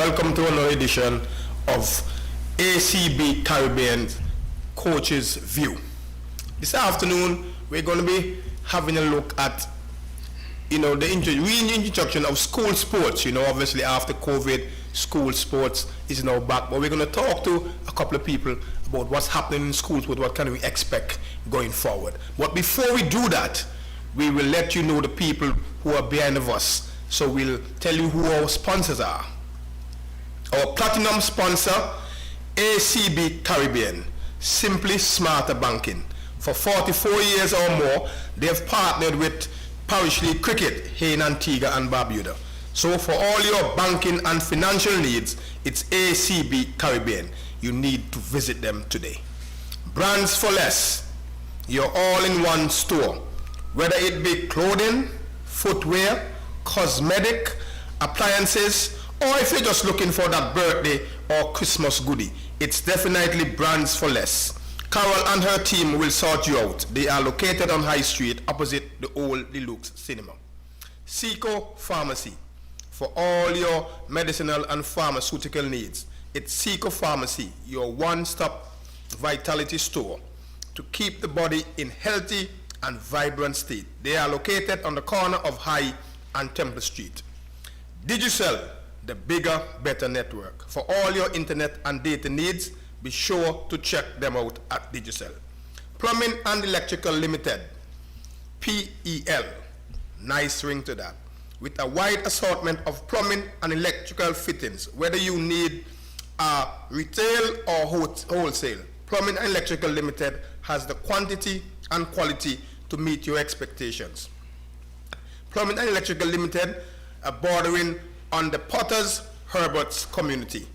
welcome to another edition of ACB Caribbean Coach's View. This afternoon, we're going to be having a look at, the reintroduction of school sports. Obviously after COVID, school sports is now back, but we're going to talk to a couple of people about what's happening in schools, what can we expect going forward. But before we do that, we will let you know the people who are behind of us. So we'll tell you who our sponsors are. Our platinum sponsor, ACB Caribbean, Simply Smarter Banking. For 44 years or more, they've partnered with Parish League Cricket here in Antigua and Barbuda. So for all your banking and financial needs, it's ACB Caribbean. You need to visit them today. Brands for Less, your all-in-one store. Whether it be clothing, footwear, cosmetic, appliances, or if you're just looking for that birthday or Christmas goodie, it's definitely Brands for Less. Carol and her team will sort you out. They are located on High Street opposite the old Deluxe Cinema. Seco Pharmacy, for all your medicinal and pharmaceutical needs. It's Seco Pharmacy, your one-stop vitality store to keep the body in healthy and vibrant state. They are located on the corner of High and Temple Street. Digicel, the bigger, better network. For all your internet and data needs, be sure to check them out at Digicel. Plumbing and Electrical Limited, PEL, nice ring to that, with a wide assortment of plumbing and electrical fittings, whether you need retail or wholesale. Plumbing and Electrical Limited has the quantity and quality to meet your expectations. Plumbing and Electrical Limited are bordering on the Potters Herberts community.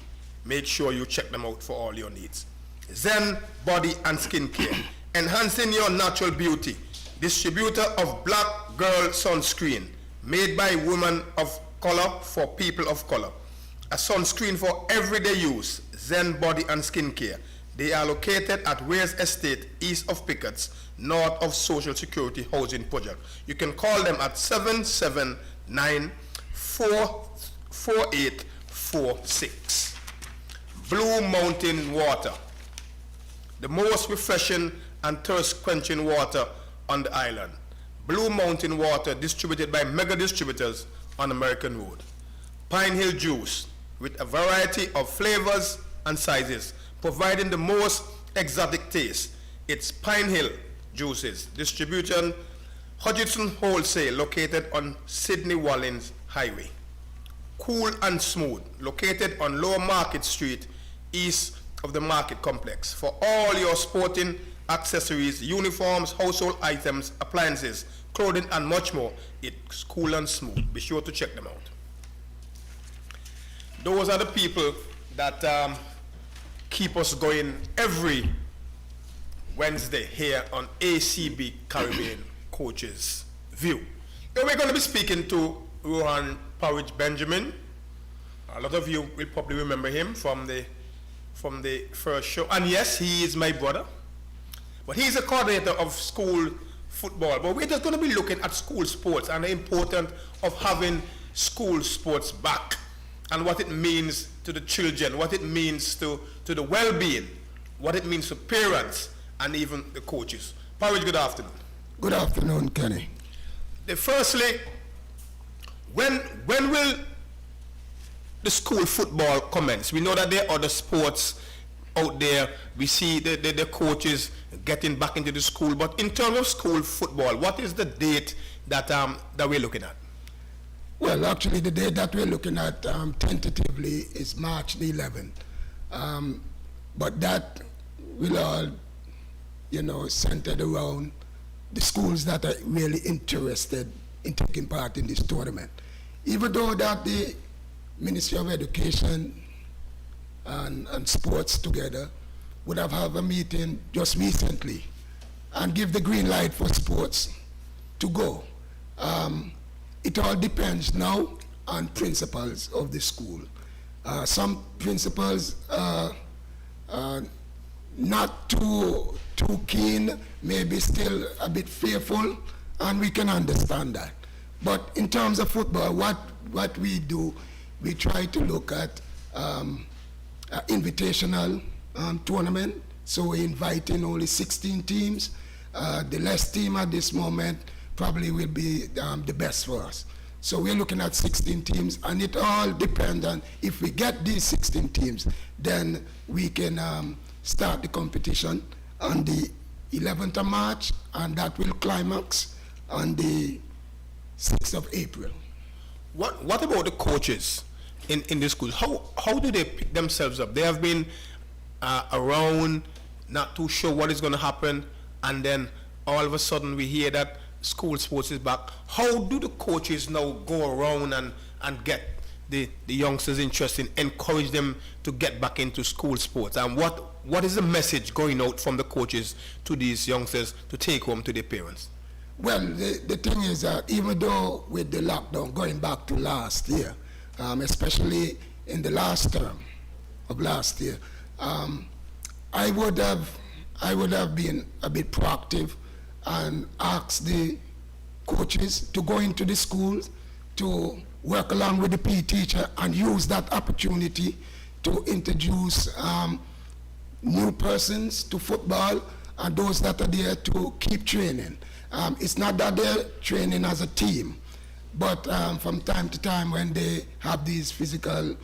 Make sure you check them out for all your needs. Zen Body and Skin Care, enhancing your natural beauty. Distributor of Black Girl Sunscreen, made by women of color for people of color. A sunscreen for everyday use. Zen Body and Skin Care. They are located at Wares Estate, east of Pickett's, north of Social Security Housing Project. You can call them at 779-44846. Blue Mountain Water, the most refreshing and thirst-quenching water on the island. Blue Mountain Water, distributed by Mega Distributors on American Road. Pine Hill Juice, with a variety of flavors and sizes, providing the most exotic taste. It's Pine Hill Juices, distribution Hutchinson Wholesale, located on Sydney Wallins Highway. Cool and Smooth, located on Lower Market Street, east of the Market Complex. For all your sporting accessories, uniforms, household items, appliances, clothing, and much more, it's Cool and Smooth. Be sure to check them out. Those are the people that keep us going every Wednesday here on ACB Caribbean Coach's View. Now we're going to be speaking to Rohan Porridge Benjamin. A lot of you will probably remember him from the first show. And yes, he is my brother. But he's a coordinator of school football. But we're just going to be looking at school sports and the importance of having school sports back, and what it means to the children, what it means to the well-being, what it means to parents, and even the coaches. Porridge, good afternoon. Good afternoon, Kenny. Firstly, when will the school football commence? We know that there are other sports out there. We see the coaches getting back into the school. But in terms of school football, what is the date that we're looking at? Well, actually, the date that we're looking at tentatively is March the 11th. But that will all, centered around the schools that are really interested in taking part in this tournament. Even though that the Ministry of Education and Sports together would have a meeting just recently and give the green light for sports to go. It all depends now on principals of the school. Some principals not too keen, maybe still a bit fearful, and we can understand that. But in terms of football, what we do, we try to look at invitational tournament. So we're inviting only 16 teams. The less team at this moment probably will be the best for us. So we're looking at 16 teams, and it all depends on if we get these 16 teams, then we can start the competition on the 11th of March, and that will climax on the 6th of April. What about the coaches in the school? How do they pick themselves up? They have been around, not too sure what is going to happen, and then all of a sudden we hear that school sports is back. How do the coaches now go around and get the youngsters interested, encourage them to get back into school sports? And what is the message going out from the coaches to these youngsters to take home to their parents? Well, the thing is that even though with the lockdown going back to last year, especially in the last term of last year, I would have been a bit proactive and asked the coaches to go into the schools to work along with the PE teacher and use that opportunity to introduce new persons to football and those that are there to keep training. It's not that they're training as a team, but from time to time when they have these physical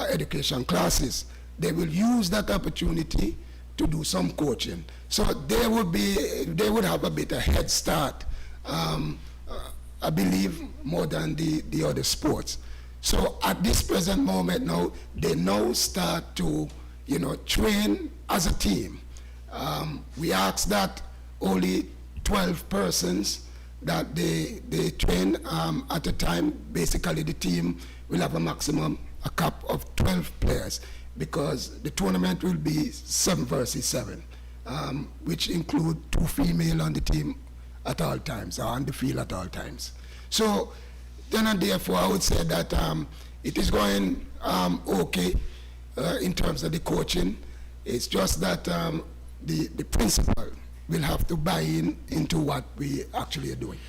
education classes, they will use that opportunity to do some coaching. So they would have a bit of head start, I believe, more than the other sports. So at this present moment now, they now start to, train as a team. We ask that only 12 persons that they train at a time. Basically, the team will have a cap of 12 players, because the tournament will be 7 versus 7, which include 2 female on the team at all times, or on the field at all times. So then and therefore I would say that it is going okay in terms of the coaching. It's just that the principal will have to buy into what we actually are doing.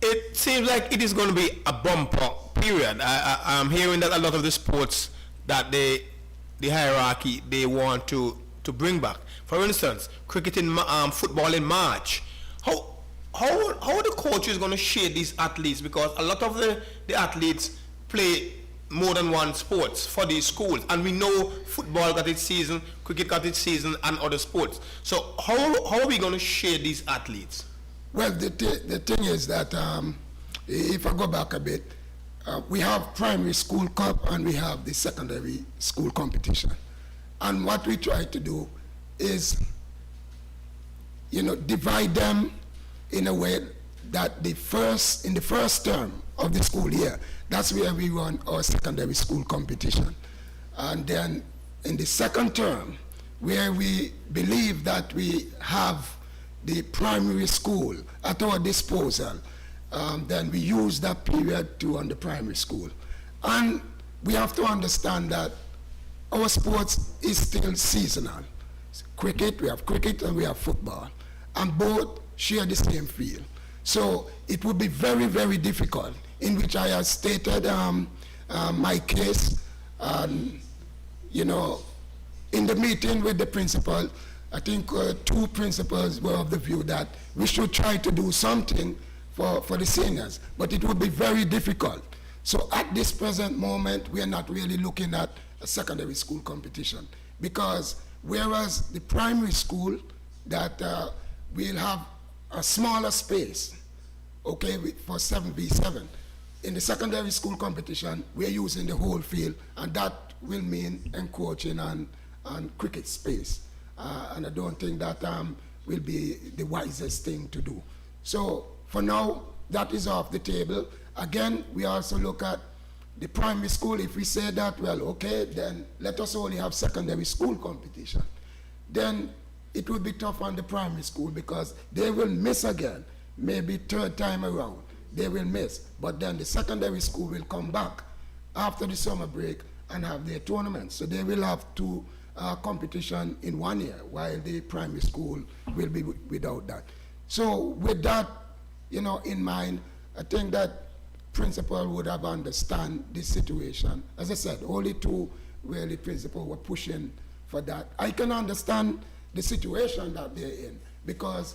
It seems like it is going to be a bumper period. I'm hearing that a lot of the sports that the hierarchy they want to bring back. For instance, cricket football in March. How are the coaches going to share these athletes? Because a lot of the athletes play more than one sports for these schools, and we know football got its season, cricket got its season, and other sports. So how are we going to share these athletes? Well, the thing is that if I go back a bit, we have primary school cup and we have the secondary school competition. And what we try to do is, divide them in a way that in the first term of the school year, that's where we run our secondary school competition. And then in the second term, where we believe that we have the primary school at our disposal, then we use that period to run the primary school. And we have to understand that our sports is still seasonal. Cricket, we have cricket and we have football, and both share the same field. So it would be very, very difficult, in which I have stated my case, in the meeting with the principal. I think 2 principals were of the view that we should try to do something for the seniors, but it would be very difficult. So at this present moment, we are not really looking at a secondary school competition, because whereas the primary school that will have a smaller space, okay, for 7v7, in the secondary school competition, we're using the whole field, and that will mean encroaching on cricket space. And I don't think that will be the wisest thing to do. So for now, that is off the table. Again, we also look at the primary school. If we say that, well, okay, then let us only have secondary school competition. Then it will be tough on the primary school, because they will miss again, maybe 3rd time around. They will miss. But then the secondary school will come back after the summer break and have their tournaments. So they will have 2 competition in 1 year, while the primary school will be without that. So with that, in mind, I think that principal would have understand this situation. As I said, only 2 really principal were pushing for that. I can understand the situation that they're in, because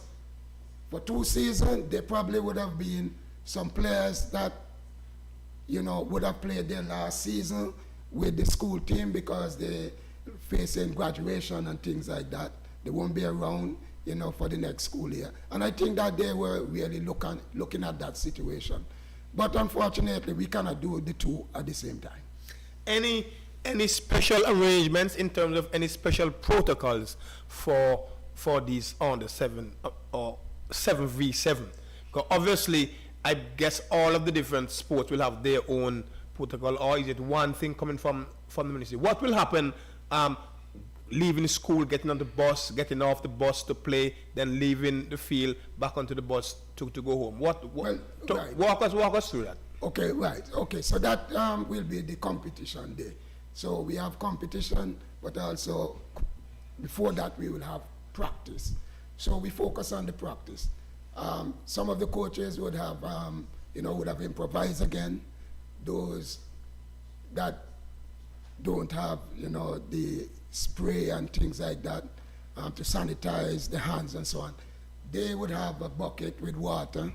for 2 seasons, there probably would have been some players that, would have played their last season with the school team because they're facing graduation and things like that. They won't be around, for the next school year. And I think that they were really looking at that situation. But unfortunately, we cannot do the two at the same time. Any special arrangements in terms of any special protocols for these under 7 or 7v7? Because obviously, I guess all of the different sports will have their own protocol, or is it one thing coming from the ministry? What will happen leaving school, getting on the bus, getting off the bus to play, then leaving the field, back onto the bus to go home? Right. Walk us through that. Okay, right. Okay, so that will be the competition day. So we have competition, but also before that we will have practice. So we focus on the practice. Some of the coaches would have, would have improvised again. Those that don't have, the spray and things like that to sanitize the hands and so on, they would have a bucket with water,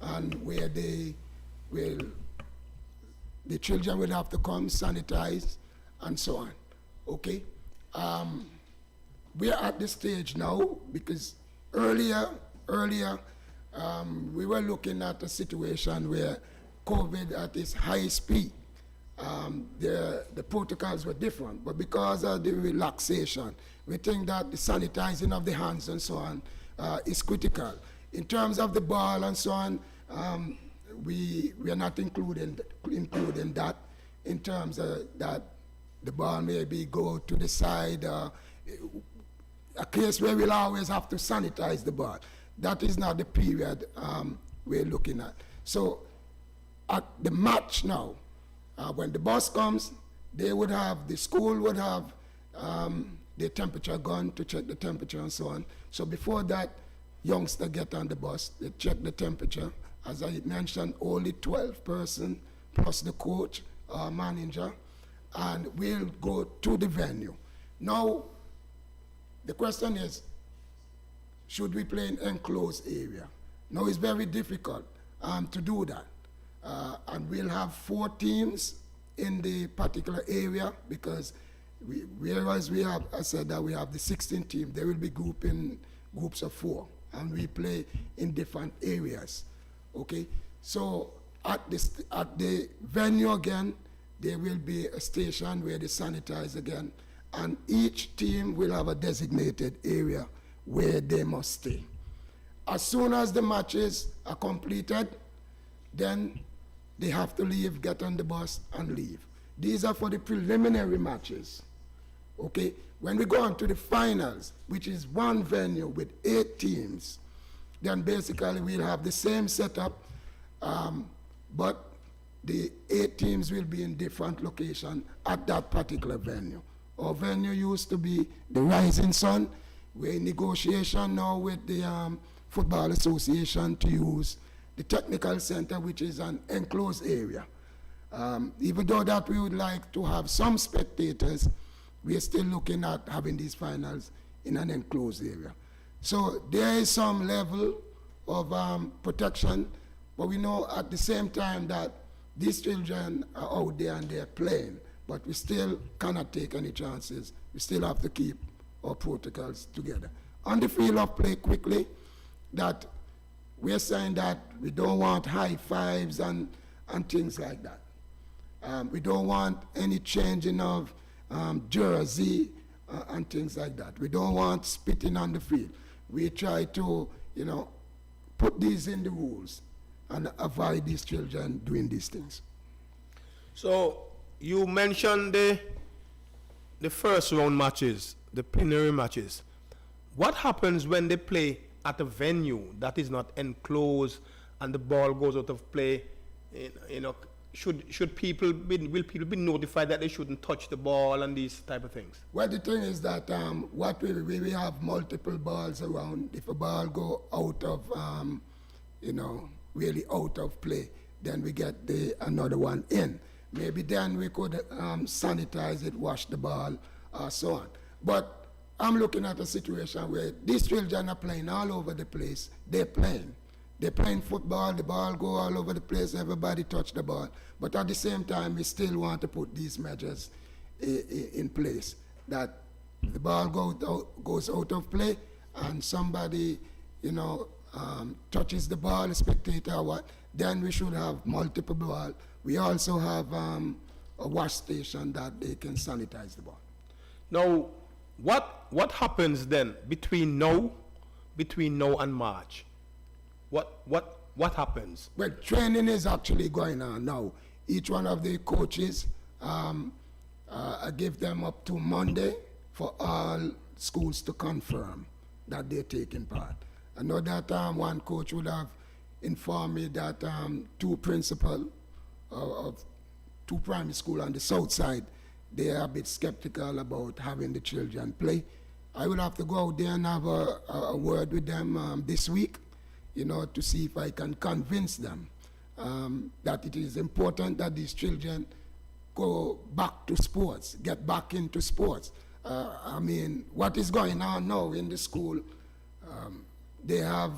and where the children will have to come sanitize and so on. Okay, we are at this stage now because earlier we were looking at a situation where COVID at its highest peak. The protocols were different, but because of the relaxation, we think that the sanitizing of the hands and so on is critical. In terms of the ball and so on, we are not including that in terms of that the ball maybe go to the side, a case where we'll always have to sanitize the ball. That is not the period we're looking at. So at the match now, when the bus comes, the school would have their temperature gun to check the temperature and so on. So before that, youngster get on the bus, they check the temperature. As I mentioned, only 12 person plus the coach or manager, and we'll go to the venue. Now, the question is, should we play in enclosed area? Now, it's very difficult to do that. And we'll have 4 teams in the particular area because whereas we have, I said that we have the 16 team, they will be grouped in groups of 4, and we play in different areas. Okay, so at the venue again, there will be a station where they sanitize again, and each team will have a designated area where they must stay. As soon as the matches are completed, then they have to leave, get on the bus, and leave. These are for the preliminary matches. Okay? When we go on to the finals, which is one venue with 8 teams, then basically we'll have the same setup, but the 8 teams will be in different locations at that particular venue. Our venue used to be the Rising Sun. We're in negotiation now with the Football Association to use the technical center, which is an enclosed area. Even though that we would like to have some spectators, we are still looking at having these finals in an enclosed area. So there is some level of protection, but we know at the same time that these children are out there and they're playing, but we still cannot take any chances. We still have to keep our protocols together. On the field of play quickly, that we're saying that we don't want high fives and things like that. We don't want any changing of jersey and things like that. We don't want spitting on the field. We try to, put these in the rules and avoid these children doing these things. So you mentioned the first round matches, the preliminary matches. What happens when they play at a venue that is not enclosed and the ball goes out of play? Should people will people be notified that they shouldn't touch the ball and these type of things? Well, the thing is that what we have multiple balls around. If a ball go out of really out of play, then we get another one in. maybe then we could sanitize it, wash the ball, so on. But I'm looking at a situation where these children are playing all over the place. They're playing football, the ball go all over the place, everybody touch the ball. But at the same time, we still want to put these measures in place, that the ball goes out of play and somebody, touches the ball, a spectator or what, then we should have multiple ball. We also have a wash station that they can sanitize the ball. Now, what happens then between now and March? What happens? Well, training is actually going on now. Each one of the coaches, I give them up to Monday for all schools to confirm that they're taking part. I know that one coach would have informed me that two principals of two primary schools on the south side, they are a bit skeptical about having the children play. I will have to go out there and have a word with them this week, to see if I can convince them that it is important that these children go back to sports, get back into sports. What is going on now in the school, they have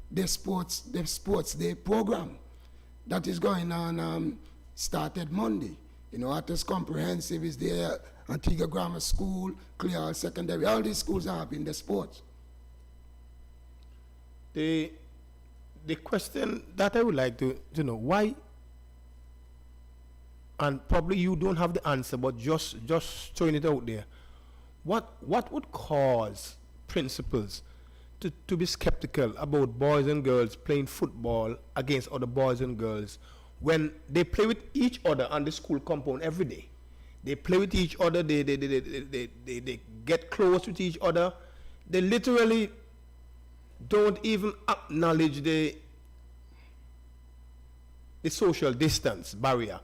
their sports day program that is going on, started Monday. Artis Comprehensive is there, Antigua Grammar School, Clear Secondary, all these schools are having the sports. The question that I would like to know, why, and probably you don't have the answer, but just throwing it out there, what would cause principals to be skeptical about boys and girls playing football against other boys and girls when they play with each other on the school compound every day? They play with each other, they get close with each other. They literally don't even acknowledge the social distance barrier.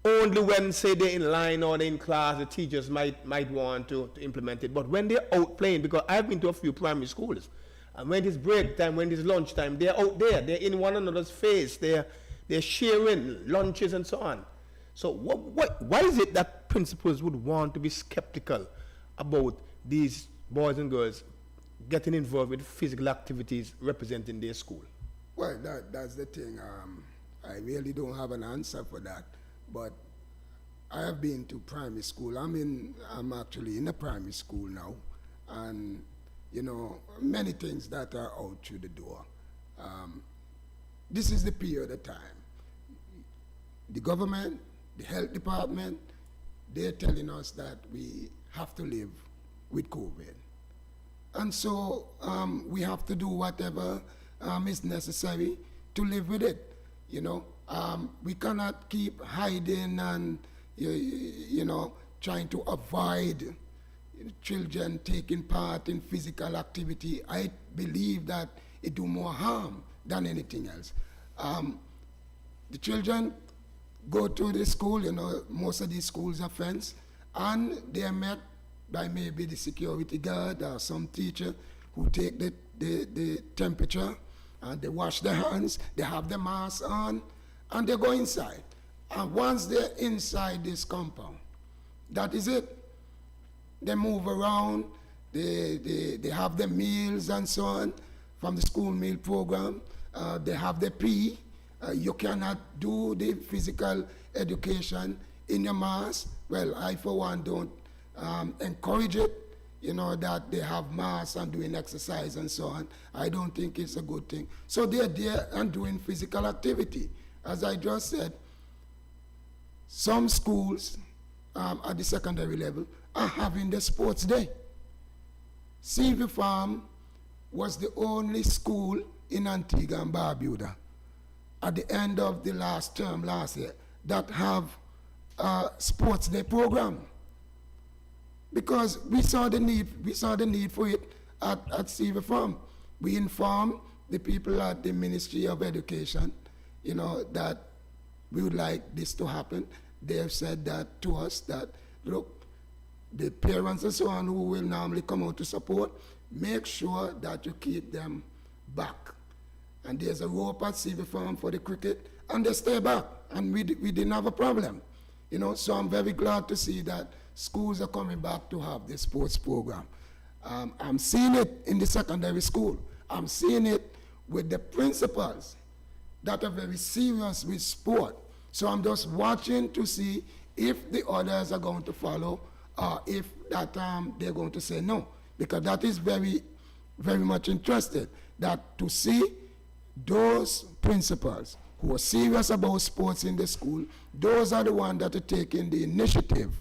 Only when, say, they're in line or they're in class, the teachers might want to implement it. But when they're out playing, because I've been to a few primary schools, and when it's break time, when it's lunch time, they're out there, they're in one another's face, they're sharing lunches and so on. So why is it that principals would want to be skeptical about these boys and girls getting involved with physical activities representing their school? Well, that's the thing. I really don't have an answer for that. But I have been to primary school. I'm actually in a primary school now. And, many things that are out through the door. This is the period of time. The government, the health department, they're telling us that we have to live with COVID. And so we have to do whatever is necessary to live with it, we cannot keep hiding and, trying to avoid children taking part in physical activity. I believe that it do more harm than anything else. The children go to the school, most of these schools are fenced, and they are met by maybe the security guard or some teacher who take the temperature, and they wash their hands, they have the mask on, and they go inside. And once they're inside this compound, that is it. They move around, they have their meals and so on from the school meal program. They have their PE. You cannot do the physical education in your mask. Well, I for one don't encourage it, that they have masks and doing exercise and so on. I don't think it's a good thing. So they're there and doing physical activity. As I just said, some schools at the secondary level are having the sports day. Seavey Farm was the only school in Antigua and Barbuda at the end of the last term last year that have a sports day program. Because we saw the need for it at Seavey Farm. We informed the people at the Ministry of Education, that we would like this to happen. They have said that to us, that, look, the parents and so on who will normally come out to support, make sure that you keep them back. And there's a rope at Seavey Farm for the cricket, and they stay back, and we didn't have a problem. You know, so I'm very glad to see that schools are coming back to have the sports program. I'm seeing it in the secondary school. I'm seeing it with the principals that are very serious with sport. So I'm just watching to see if the others are going to follow or if that they're going to say no. Because that is very, very much interested, that to see those principals who are serious about sports in the school, those are the ones that are taking the initiative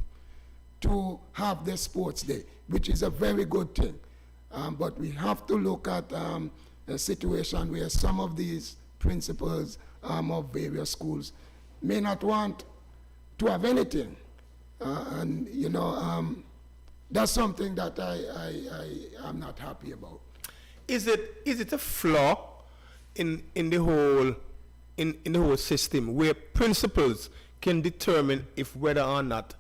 to have the sports day, which is a very good thing. But we have to look at a situation where some of these principals of various schools may not want to have anything. And, you know, that's something that I am not happy about. Is it a flaw in the whole system where principals can determine if whether or not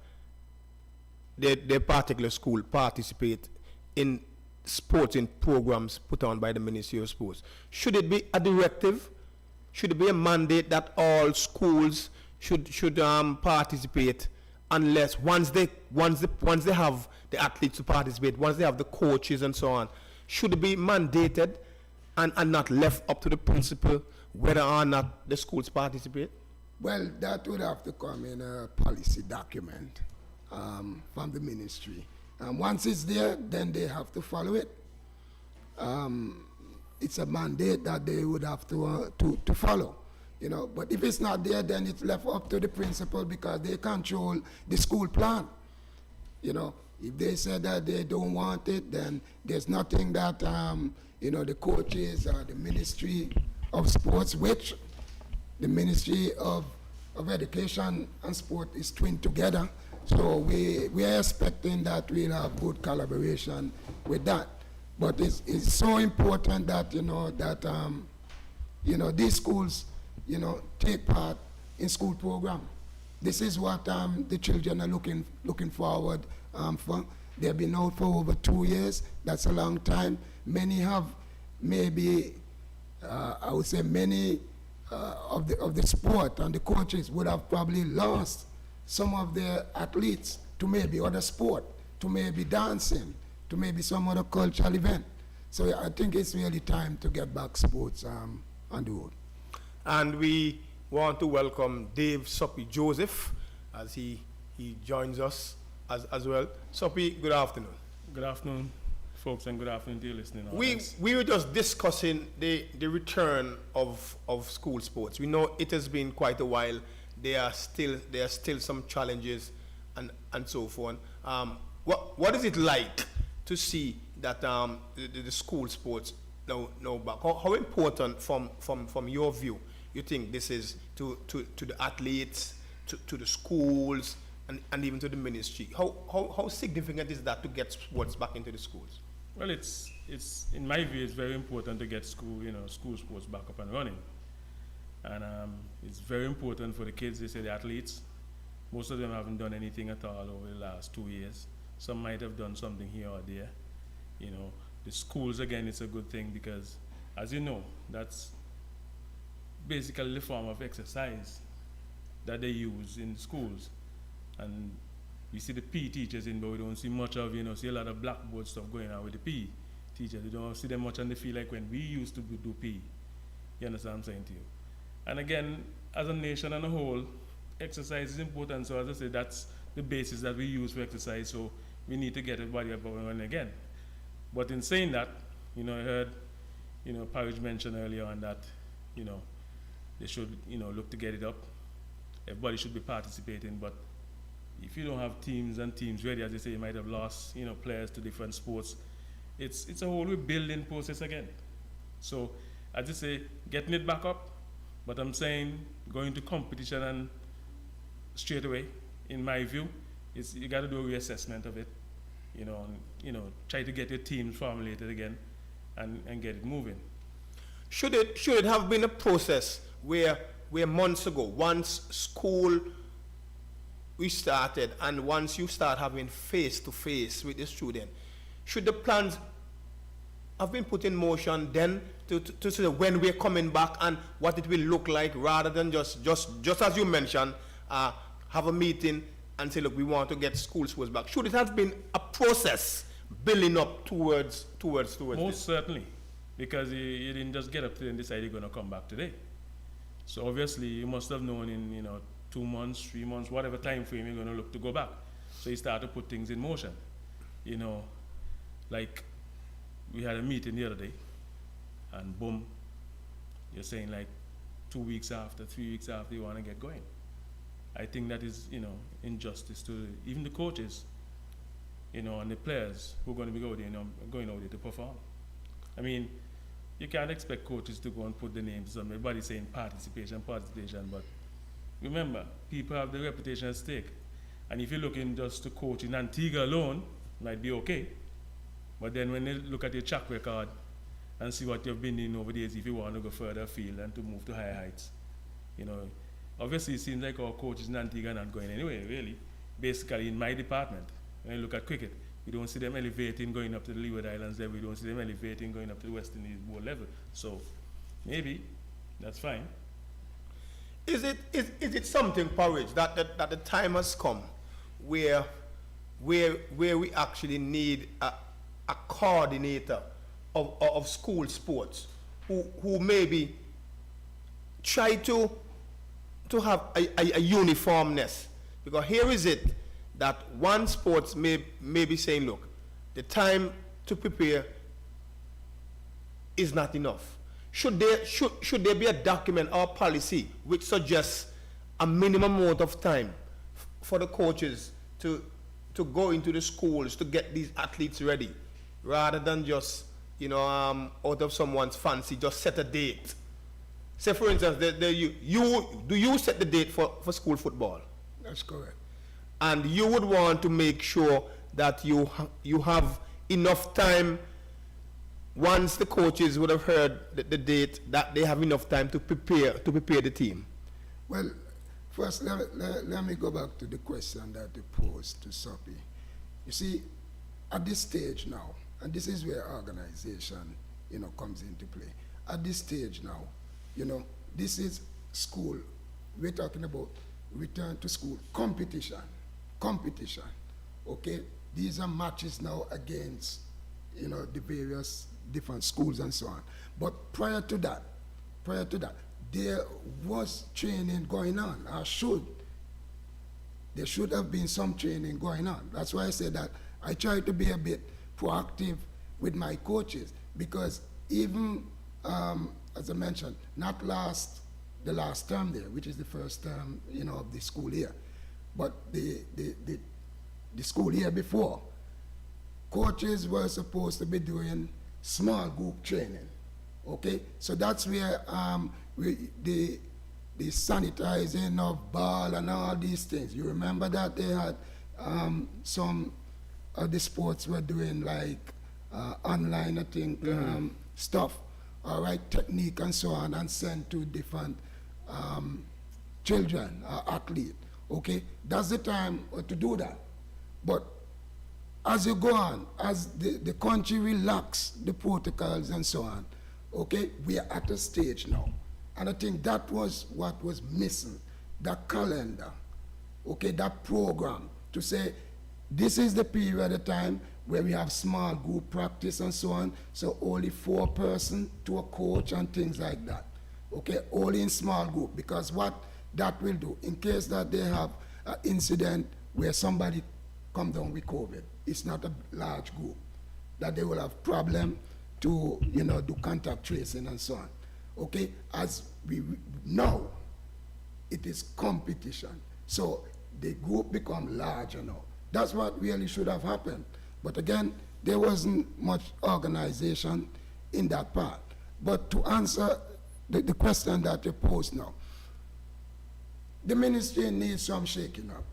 their particular school participate in sporting programs put on by the Ministry of Sports? Should it be a directive? Should it be a mandate that all schools should participate, unless once they have the athletes to participate, once they have the coaches and so on? Should it be mandated and not left up to the principal whether or not the schools participate? Well, that would have to come in a policy document from the ministry. Once it's there, then they have to follow it. It's a mandate that they would have to follow, you know. But if it's not there, then it's left up to the principal because they control the school plan. You know, if they say that they don't want it, then there's nothing that you know, the coaches or the Ministry of Sports, which the Ministry of Education and Sport is twinned together. So we are expecting that we'll have good collaboration with that. But it's so important that, you know, that you know, these schools, you know, take part in school program. This is what the children are looking forward for. They've been out for over 2 years. That's a long time. Many have maybe, I would say many of the sport and the coaches would have probably lost some of their athletes to maybe other sport, to maybe dancing, to maybe some other cultural event. So I think it's really time to get back sports on the road. And we want to welcome Dave Soppy Joseph as he joins us as well. Soppy, good afternoon. Good afternoon, folks, and good afternoon to your listening We audience. were just discussing the return of school sports. We know it has been quite a while. There are still some challenges and so forth. What is it like to see that the school sports now back? How important from your view you think this is to the athletes, to the schools, and even to the ministry? How significant is that to get sports back into the schools? Well, it's in my view, it's very important to get school sports back up and running. And it's very important for the kids, they say the athletes. Most of them haven't done anything at all over the last 2 years. Some might have done something here or there. You know, the schools, again, it's a good thing because, as you know, that's basically the form of exercise that they use in schools. And we see the PE teachers in, but we don't see much of, see a lot of blackboard stuff going on with the PE teachers. We don't see them much on the field like when we used to do PE. You understand what I'm saying to you? And again, as a nation on a whole, exercise is important. So as I said, that's the basis that we use for exercise. So we need to get everybody up and running again. But in saying that, I heard, Parish mentioned earlier on that, they should, look to get it up. Everybody should be participating. But if you don't have teams and teams ready, as they say, you might have lost, players to different sports. It's a whole rebuilding process again. So as I say, getting it back up. But I'm saying going to competition and straight away, in my view, you got to do a reassessment of it. Try to get your teams formulated again and get it moving. Should it have been a process where months ago, once school we started and once you start having face-to-face with the student, should the plans have been put in motion then to say when we're coming back and what it will look like, rather than just as you mentioned, have a meeting and say, look, we want to get school sports back? Should it have been a process building up towards Most this? certainly, because you didn't just get up today and decide you're going to come back today. So obviously you must have known in 2 months, 3 months, whatever time frame you're going to look to go back. So you start to put things in motion. Like we had a meeting the other day, and boom, you're saying like 2 weeks after, 3 weeks after you want to get going. I think that is injustice to even the coaches, and the players who are going to be going out there to perform. I mean, you can't expect coaches to go and put the names on everybody saying participation, but remember, people have their reputation at stake. And if you're looking just to coach in Antigua alone, might be okay. But then when they look at your track record and see what you've been in over the years, if you want to go further afield and to move to higher heights, obviously it seems like our coaches in Antigua are not going anywhere, really. Basically, in my department, when you look at cricket, we don't see them elevating going up to the Leeward Islands level. We don't see them elevating going up to the West Indies board level. So maybe that's fine. Is it something, Parish, that the time has come where we actually need a coordinator of school sports who maybe try to have a uniformness? Because here is it that one sports may be saying, look, the time to prepare is not enough. Should there be a document or policy which suggests a minimum amount of time for the coaches to go into the schools to get these athletes ready, rather than just out of someone's fancy just set a date? Say for instance, you set the date for school football? That's correct. And you would want to make sure that you have enough time, once the coaches would have heard the date, that they have enough time to prepare the team. Well, first let me go back to the question that you posed to Sophie. You see, at this stage now, and this is where organization comes into play. At this stage now, this is school. We're talking about return to school competition. Okay, these are matches now against the various different schools and so on. But prior to that, there was training going on. There should have been some training going on. That's why I said that I try to be a bit proactive with my coaches, because even as I mentioned, not the last term there, which is the first term of the school year, but the school year before, coaches were supposed to be doing small group training. Okay, so that's where the sanitizing of ball and all these things. You remember that they had some of the sports were doing like online, I think, stuff, all right, technique and so on, and sent to different children, athletes. Okay, that's the time to do that. But as you go on, as the country relax the protocols and so on, okay, we are at a stage now. And I think that was what was missing, that calendar, okay, that program, to say this is the period of time where we have small group practice and so on, so only 4 person to a coach and things like that. Okay, only in small group, because what that will do, in case that they have an incident where somebody come down with COVID, it's not a large group, that they will have problem to do contact tracing and so on. Okay, as we know, it is competition, so the group become larger now. That's what really should have happened. But again, there wasn't much organization in that part. But to answer the question that you posed now, the ministry needs some shaking up.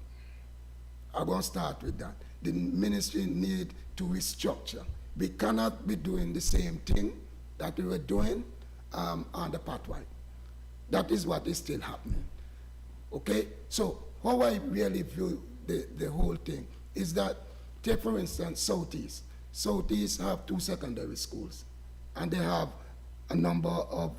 I'm going to start with that. The ministry needs to restructure. We cannot be doing the same thing that we were doing on the pathway. That is what is still happening. Okay? So how I really view the whole thing is that, take for instance, Southeast. Southeast have 2 secondary schools, and they have a number of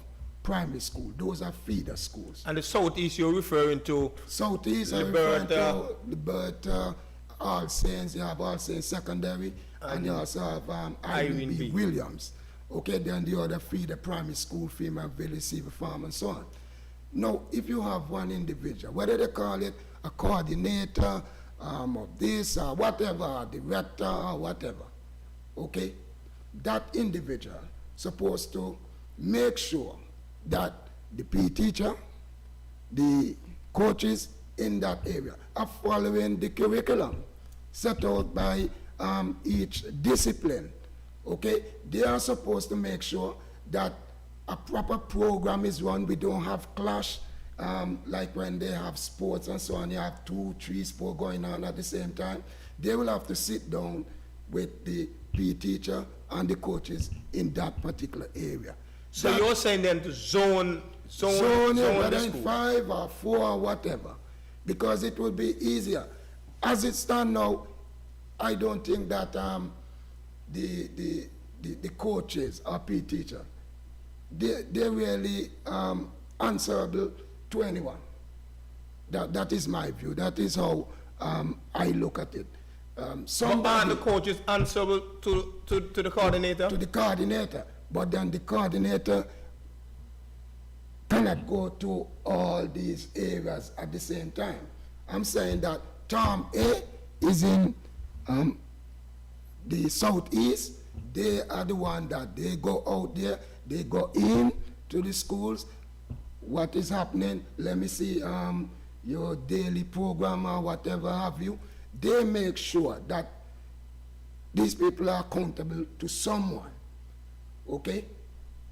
primary school. Those are feeder schools. And the southeast you're referring to? Southeast, I'm referring to Liberta, All Saints. You have All Saints Secondary, and you also have Irene B. Williams. Okay, then the other feeder primary school, Female Village, Silver Farm, and so on. Now, if you have one individual, whether they call it a coordinator of this or whatever, or director or whatever, okay, that individual supposed to make sure that the PE teacher, the coaches in that area are following the curriculum set out by each discipline. Okay, they are supposed to make sure that a proper program is run. We don't have clash, like when they have sports and so on, you have 2, 3 sports going on at the same time. They will have to sit down with the PE teacher and the coaches in that particular area. So you're saying then to zone whether the in school. 5 or 4 or whatever, because it will be easier. As it stands now, I don't think that the coaches or PE teacher, they're really answerable to anyone. That is my view. That is how I look at it. But are the coaches answerable to the coordinator? To the coordinator, but then the coordinator cannot go to all these areas at the same time. I'm saying that Tom A is in the southeast. They are the one that they go out there, they go in to the schools. What is happening? Let me see your daily program or whatever have you. They make sure that these people are accountable to someone, okay?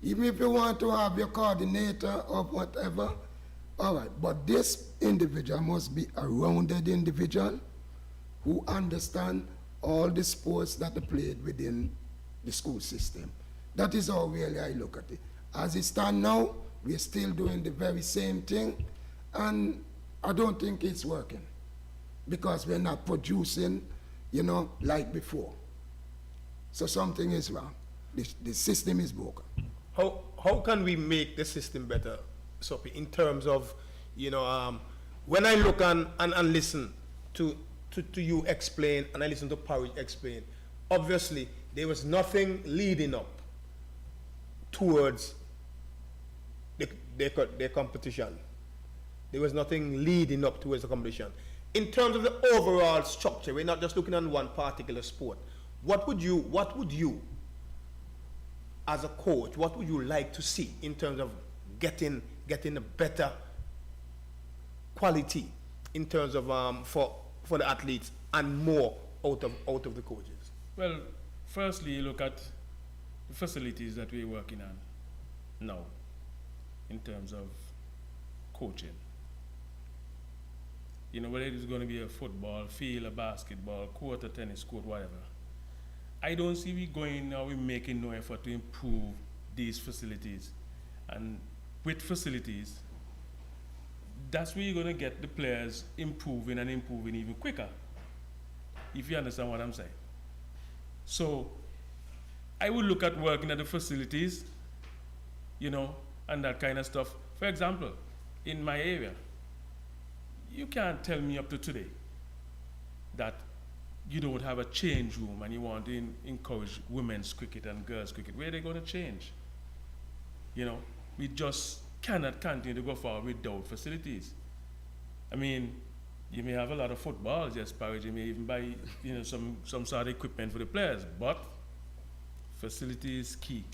Even if you want to have your coordinator or whatever, all right, but this individual must be a rounded individual who understands all the sports that are played within the school system. That is how really I look at it. As it stands now, we're still doing the very same thing, and I don't think it's working, because we're not producing, like before. So something is wrong. The system is broken. How can we make the system better, Sophie, in terms of, when I look and listen to you explain, and I listen to Parish explain, obviously there was nothing leading up towards the competition. There was nothing leading up towards the competition. In terms of the overall structure, we're not just looking at one particular sport. What would you, as a coach, what would you like to see in terms of getting a better quality in terms of for the athletes and more out of the coaches? Well, firstly, you look at the facilities that we're working on now in terms of coaching. Whether it is going to be a football field, a basketball court, a tennis court, whatever. I don't see we going now, we're making no effort to improve these facilities. And with facilities, that's where you're going to get the players improving even quicker, if you understand what I'm saying. So I would look at working at the facilities, and that kind of stuff. For example, in my area, you can't tell me up to today that you don't have a change room and you want to encourage women's cricket and girls' cricket. Where are they going to change? We just cannot continue to go forward without facilities. I mean, you may have a lot of footballs, yes, Parish, you may even buy, some sort of equipment for the players, but facility is key.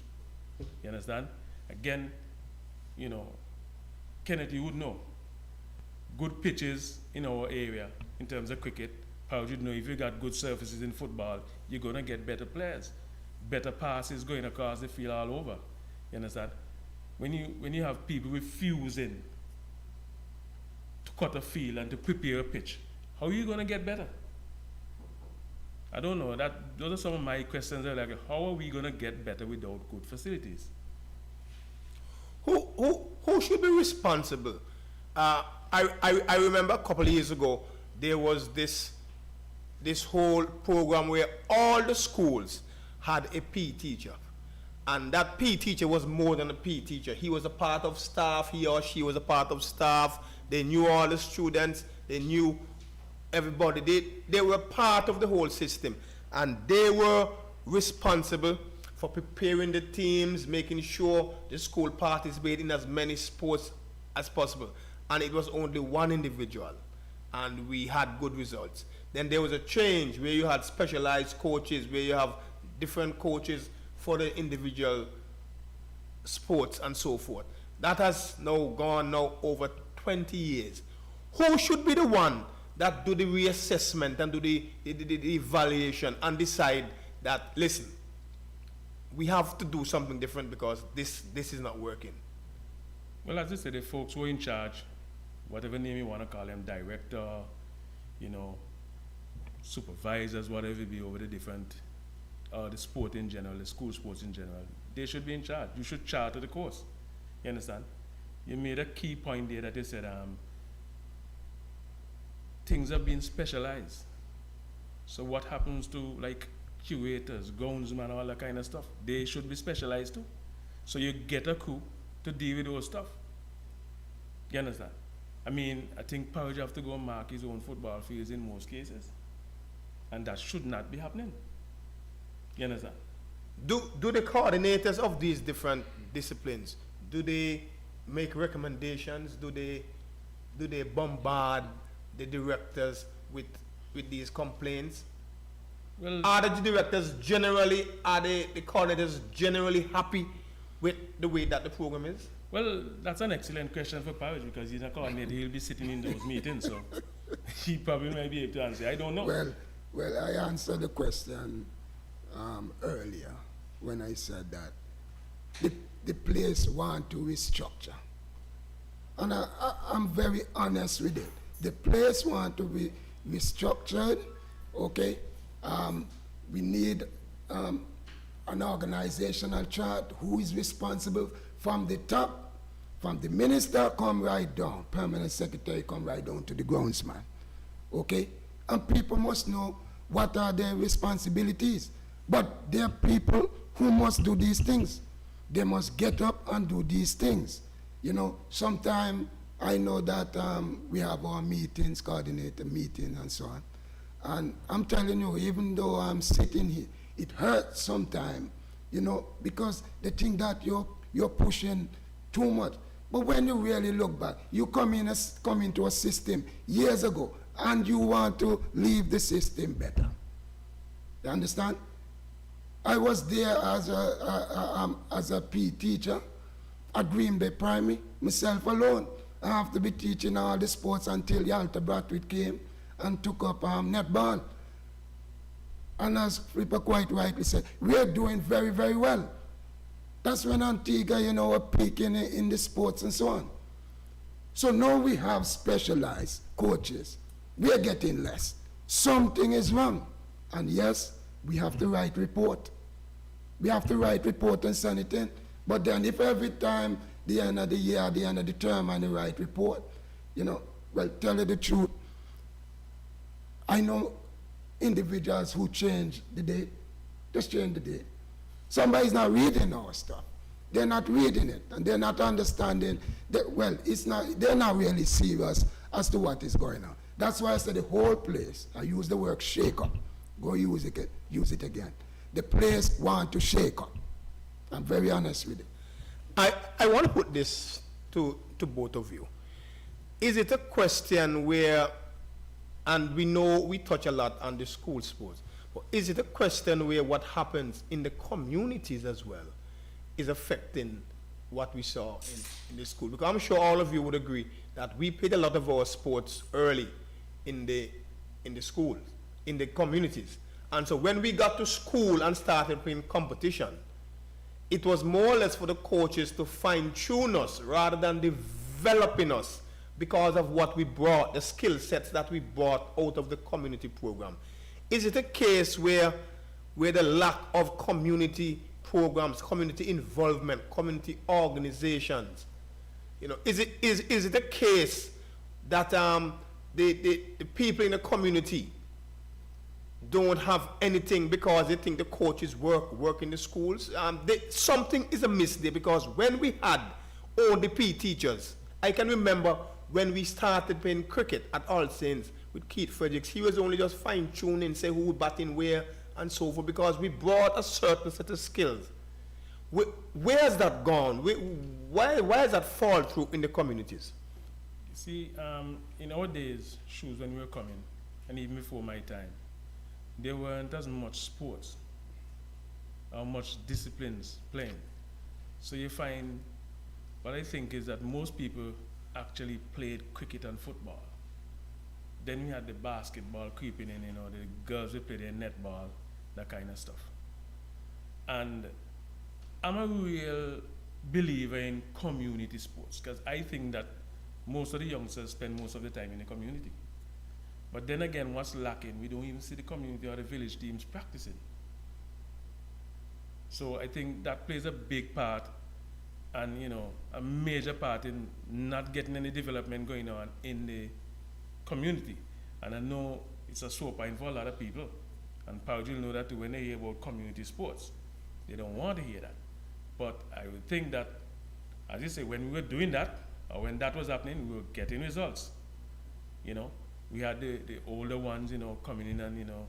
You understand? Again, Kenneth, you would know. Good pitches in our area in terms of cricket. How do you know if you got good surfaces in football, you're going to get better players, better passes going across the field all over. You understand? When you have people refusing to cut a field and to prepare a pitch, how are you going to get better? I don't know. Those are some of my questions. Like, how are we going to get better without good facilities? Who should be responsible? I remember a couple of years ago, there was this whole program where all the schools had a PE teacher. And that PE teacher was more than a PE teacher. He was a part of staff, he or she was a part of staff. They knew all the students, they knew everybody. They were part of the whole system. And they were responsible for preparing the teams, making sure the school participated in as many sports as possible. And it was only one individual. And we had good results. Then there was a change where you had specialized coaches, where you have different coaches for the individual sports and so forth. That has now gone over 20 years. Who should be the one that do the reassessment and do the evaluation and decide that, listen, we have to do something different because this is not working? Well, as I said, the folks who are in charge, whatever name you want to call them, director, supervisors, whatever it be over the different, the sport in general, the school sports in general, they should be in charge. You should charter the course. You understand? You made a key point there that you said things are being specialized. So what happens to like curators, groundsmen, all that kind of stuff? They should be specialized too. So you get a crew to deal with those stuff. You understand? I mean, I think Parish have to go and mark his own football fields in most cases. And that should not be happening. You understand? Do the coordinators of these different disciplines, do they make recommendations? Do they bombard the directors with these complaints? Well, Are the directors generally, the coordinators generally happy with the way that the program is? well, that's an excellent question for Parish because he's a coordinator. He'll be sitting in those meetings, so he probably might be able to answer. I don't know. Well, I answered the question earlier when I said that the place want to restructure. And I'm very honest with it. The place want to be restructured, okay? We need an organizational chart, who is responsible from the top, from the minister come right down, permanent secretary come right down to the groundsman, okay? And people must know what are their responsibilities. But there are people who must do these things. They must get up and do these things. Sometimes I know that we have our meetings, coordinator meetings and so on. And I'm telling you, even though I'm sitting here, it hurts sometimes, because they think that you're pushing too much. But when you really look back, you come into a system years ago, and you want to leave the system better. You understand? I was there as a PE teacher at Green Bay Primary, myself alone. I have to be teaching all the sports until Yalta Bradford came and took up netball. And as Flipper quite rightly said, we're doing very, very well. That's when Antigua, were peaking in the sports and so on. So now we have specialized coaches. We are getting less. Something is wrong. And yes, we have to write report. We have to write report and send it in. But then if every time, the end of the year, the end of the term, and the write report, well, tell you the truth, I know individuals who change the date, just change the date. Somebody's not reading our stuff. They're not reading it, and they're not understanding that, well, they're not really serious as to what is going on. That's why I said the whole place, I use the word shake up. Go use it again. The place want to shake up. I'm very honest with it. I want to put this to both of you. Is it a question where, and we know we touch a lot on the school sports, but is it a question where what happens in the communities as well is affecting what we saw in the school? Because I'm sure all of you would agree that we played a lot of our sports early in the schools, in the communities. And so when we got to school and started playing competition, it was more or less for the coaches to fine-tune us rather than developing us because of what we brought, the skill sets that we brought out of the community program. Is it a case where the lack of community programs, community involvement, community organizations, is it a case that the people in the community don't have anything because they think the coaches work in the schools. Something is amiss there, because when we had only PE teachers, I can remember when we started playing cricket at All Saints with Keith Fredericks, he was only just fine-tuning, say who would bat in where and so forth, because we brought a certain set of skills. Where's that gone? Why has that fall through in the communities? You see, in our days, shoes when we were coming, and even before my time, there weren't as much sports or much disciplines playing. So you find, what I think is that most people actually played cricket and football. Then we had the basketball creeping in, you know, the girls would play their netball, that kind of stuff. And I'm a real believer in community sports, because I think that most of the youngsters spend most of the time in the community. But then again, what's lacking, we don't even see the community or the village teams practicing. So I think that plays a big part, and you know, a major part in not getting any development going on in the community. And I know it's a sore point for a lot of people, and Parish will know that too when they hear about community sports. They don't want to hear that. But I would think that, as you say, when we were doing that, or when that was happening, we were getting results. You know, we had the older ones, you know, coming in and, you know,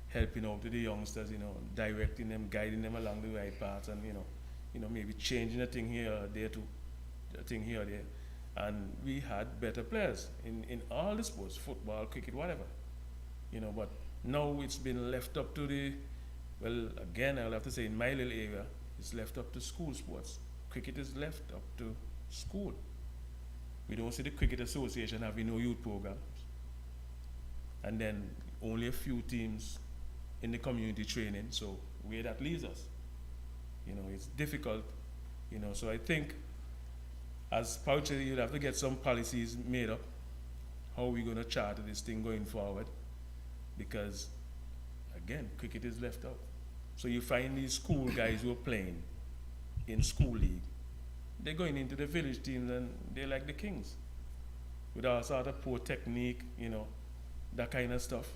helping out to the youngsters, you know, directing them, guiding them along the right path, and, you know, maybe changing a thing here or there, a thing here or there. And we had better players in all the sports, football, cricket, whatever. You know, but now it's been left up to the, well, again, I'll have to say in my little area, it's left up to school sports. Cricket is left up to school. We don't see the Cricket Association having no youth programs. And then only a few teams in the community training, so where that leaves us. You know, it's difficult, you know, so I think as Parish, you'd have to get some policies made up, how we're going to charter this thing going forward, because, again, cricket is left out. So you find these school guys who are playing in school league, they're going into the village teams and they're like the kings, with all sort of poor technique, you know, that kind of stuff.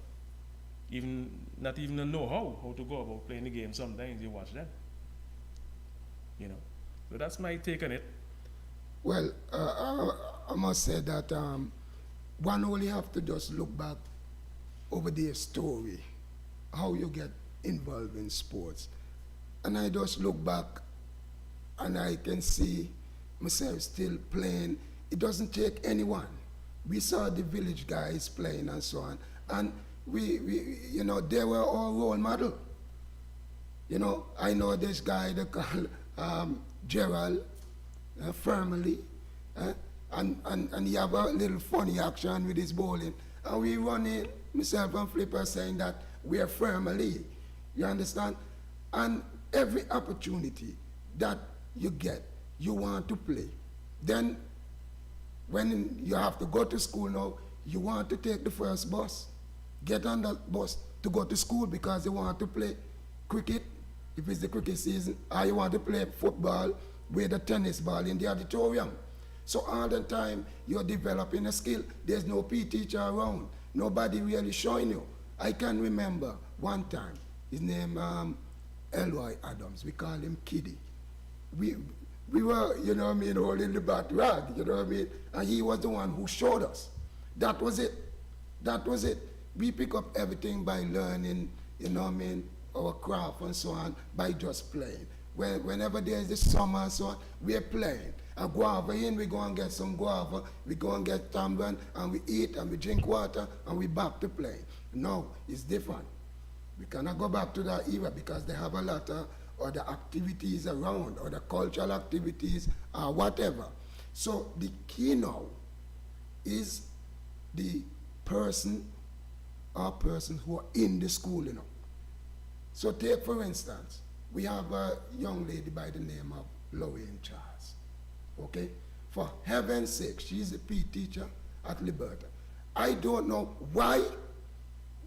Not even a know-how to go about playing the game. Sometimes you watch them, you know. So that's my take on it. Well, I must say that one only have to just look back over their story, how you get involved in sports. And I just look back and I can see myself still playing. It doesn't take anyone. We saw the village guys playing and so on. And we you know, they were our role model. You know, I know this guy they call Gerald Firmly, and he have a little funny action with his bowling. And we run in, myself and Flipper saying that we are Firmly. You understand? And every opportunity that you get, you want to play. Then when you have to go to school now, you want to take the first bus. Get on the bus to go to school because you want to play cricket, if it's the cricket season, or you want to play football with a tennis ball in the auditorium. So all the time you're developing a skill. There's no PE teacher around. Nobody really showing you. I can remember one time, his name Elroy Adams, we call him Kiddy. We were, you know what I mean, holding the bat rag, you know what I mean? And he was the one who showed us. That was it. That was it. We pick up everything by learning, you know what I mean, our craft and so on, by just playing. Whenever there's the summer and so on, we're playing. And guava in, we go and get some guava, we go and get tamarind, and we eat and we drink water, and we back to playing. No, it's different. We cannot go back to that era because they have a lot of other activities around, or the cultural activities, or whatever. So the key now is the person or persons who are in the school, you know. So take, for instance, we have a young lady by the name of Lorraine Charles, okay? For heaven's sake, she's a PE teacher at Liberta. I don't know why,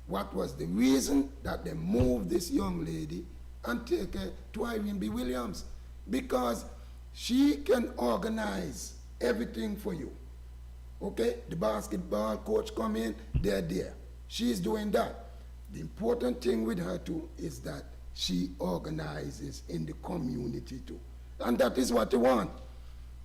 what was the reason that they moved this young lady and take her to Irene B. Williams, because she can organize everything for you, okay? The basketball coach come in, they're there. She's doing that. The important thing with her too is that she organizes in the community too. And that is what they want.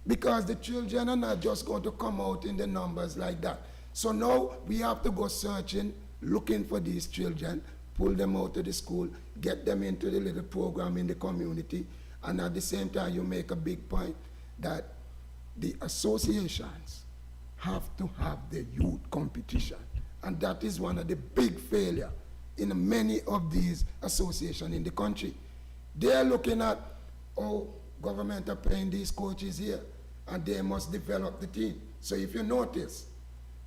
Because the children are not just going to come out in the numbers like that. So now we have to go searching, looking for these children, pull them out of the school, get them into the little program in the community, and at the same time you make a big point that the associations have to have the youth competition. And that is one of the big failures in many of these associations in the country. They are looking at, oh, government are paying these coaches here, and they must develop the team. So if you notice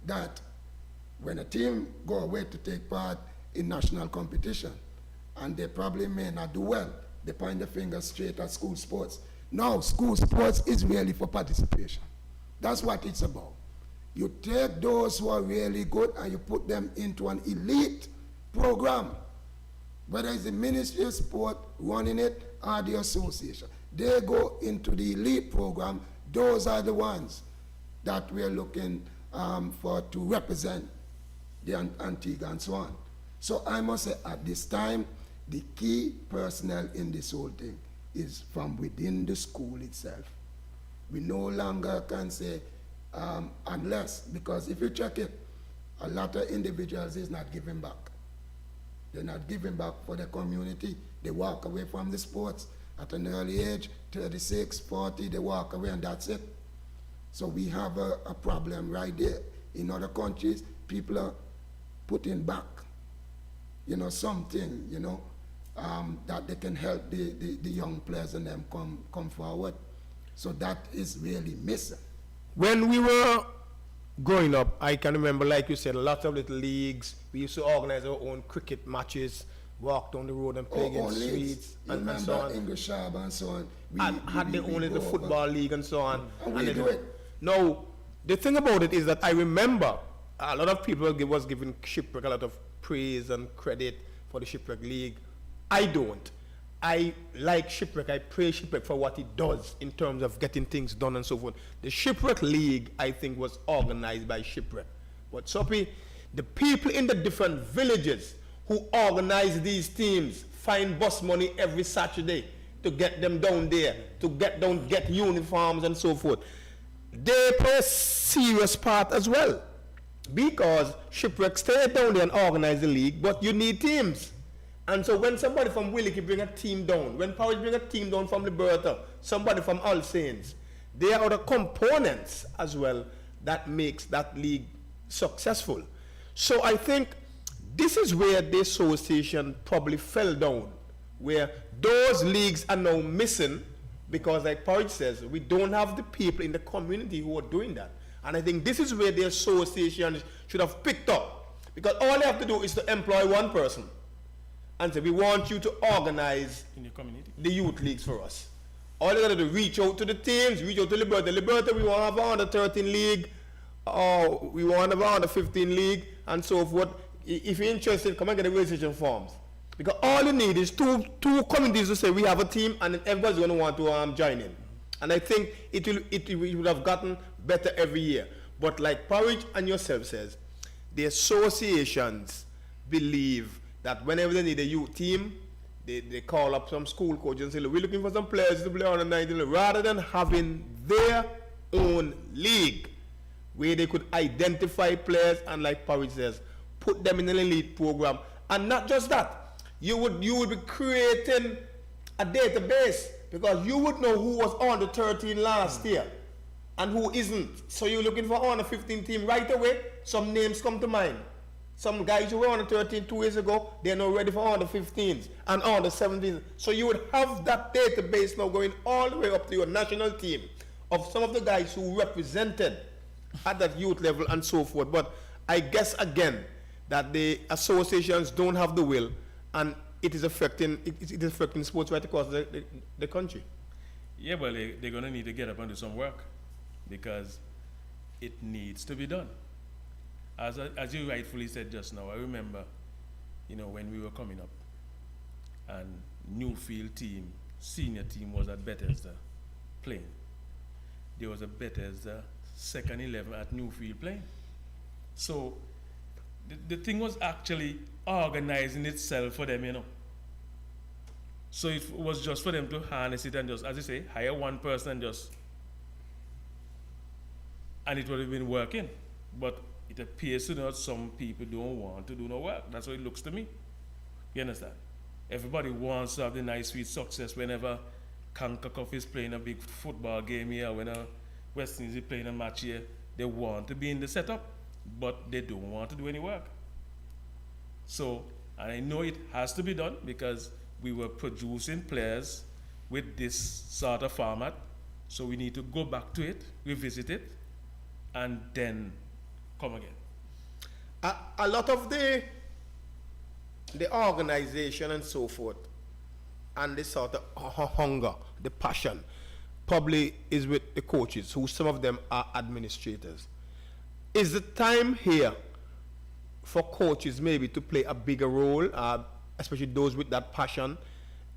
that when a team go away to take part in national competition, and they probably may not do well, they point the finger straight at school sports. No, school sports is really for participation. That's what it's about. You take those who are really good and you put them into an elite program, whether it's the Ministry of Sport running it or the association. They go into the elite program. Those are the ones that we're looking for to represent the Antigua and so on. So I must say at this time, the key personnel in this whole thing is from within the school itself. We no longer can say unless, because if you check it, a lot of individuals is not giving back. They're not giving back for the community. They walk away from the sports at an early age, 36, 40, they walk away and that's it. So we have a problem right there. In other countries, people are putting back, something, that they can help the young players and them come forward. So that is really missing. When we were growing up, I can remember, like you said, lots of little leagues. We used to organize our own cricket matches, walk down the road and play against streets and so on. English Shab and so on. Had their own little football league and so on. And we do it. Now, the thing about it is that I remember a lot of people was giving Shipwreck a lot of praise and credit for the Shipwreck League. I don't. I like Shipwreck. I praise Shipwreck for what it does in terms of getting things done and so forth. The Shipwreck League, I think, was organized by Shipwreck. But Soppy, the people in the different villages who organize these teams find bus money every Saturday to get them down there, to get uniforms and so forth. They play a serious part as well, because Shipwreck stay down there and organize the league, but you need teams. And so when somebody from Williki bring a team down, when Parish bring a team down from Liberta, somebody from All Saints, they are the components as well that makes that league successful. So I think this is where the association probably fell down, where those leagues are now missing, because like Parish says, we don't have the people in the community who are doing that. And I think this is where the association should have picked up, because all they have to do is to employ one person and say, we want you to organize in the community, the youth leagues for us. All they got to do is reach out to the teams, reach out to Liberta. Liberta, we want to have a under 13 league, or we want to have a under 15 league, and so forth. If you're interested, come and get the registration forms. Because all you need is two communities to say, we have a team, and then everybody's going to want to join in. And I think it would have gotten better every year. But like Parish and yourself says, the associations believe that whenever they need a youth team, they call up some school coach and say, look, we're looking for some players to play on the 19, rather than having their own league where they could identify players and, like Parish says, put them in an elite program. And not just that, you would be creating a database, because you would know who was on the 13 last year and who isn't. So you're looking for on the 15 team right away. Some names come to mind. Some guys who were on the 13 2 years ago, they're now ready for on the 15s and on the 17s. So you would have that database now going all the way up to your national team of some of the guys who represented at that youth level and so forth. But I guess again that the associations don't have the will, and it is affecting sports right across the country. Yeah, but they're going to need to get up and do some work, because it needs to be done. As you rightfully said just now, I remember, when we were coming up, and Newfield team, senior team was at Bethesda playing. There was a Bethesda second 11 at Newfield playing. So the thing was actually organizing itself for them, you know. So it was just for them to harness it and just, as you say, hire one person and just, and it would have been working. But it appears to that some people don't want to do no work. That's what it looks to me. You understand? Everybody wants to have the nice, sweet success whenever Kankakov is playing a big football game here, when West Indies is playing a match here. They want to be in the setup, but they don't want to do any work. So, and I know it has to be done because we were producing players with this sort of format. So we need to go back to it, revisit it, and then come again. A lot of the organization and so forth, and the sort of hunger, the passion, probably is with the coaches, who some of them are administrators. Is the time here for coaches maybe to play a bigger role, especially those with that passion?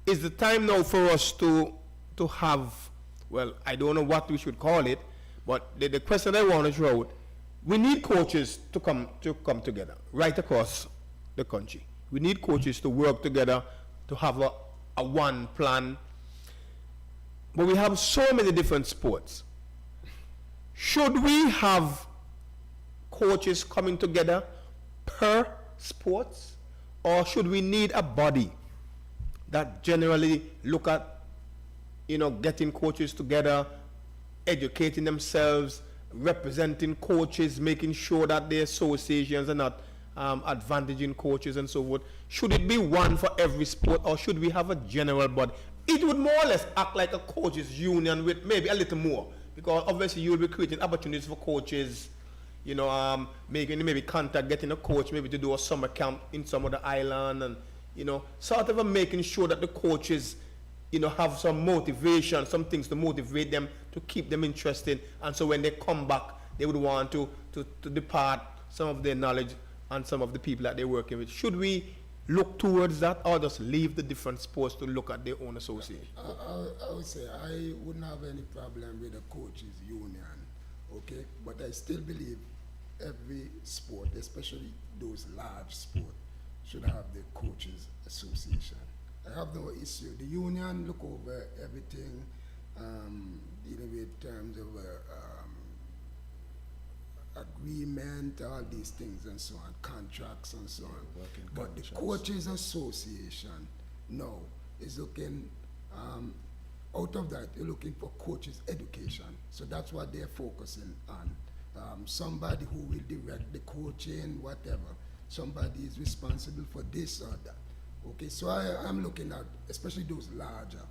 Is the time now for us to have, well, I don't know what we should call it, but the question I want to throw out, we need coaches to come together right across the country. We need coaches to work together, to have a one plan. But we have so many different sports. Should we have coaches coming together per sports, or should we need a body that generally look at, getting coaches together, educating themselves, representing coaches, making sure that the associations are not advantaging coaches and so forth? Should it be one for every sport, or should we have a general body? It would more or less act like a coaches union with maybe a little more, because obviously you'll be creating opportunities for coaches, making maybe contact, getting a coach maybe to do a summer camp in some other island, and sort of making sure that the coaches have some motivation, some things to motivate them, to keep them interested, and so when they come back they would want to depart some of their knowledge and some of the people that they're working with. Should we look towards that, or just leave the different sports to look at their own association? I would say I wouldn't have any problem with a coaches union, okay? But I still believe every sport, especially those large sports, should have the coaches association. I have no issue. The union look over everything, dealing with terms of agreement, all these things and so on, contracts and so on. But the coaches association, no, is looking, out of that, they're looking for coaches education. So that's what they're focusing on. Somebody who will direct the coaching, whatever. Somebody is responsible for this or that. Okay, so I'm looking at, especially those larger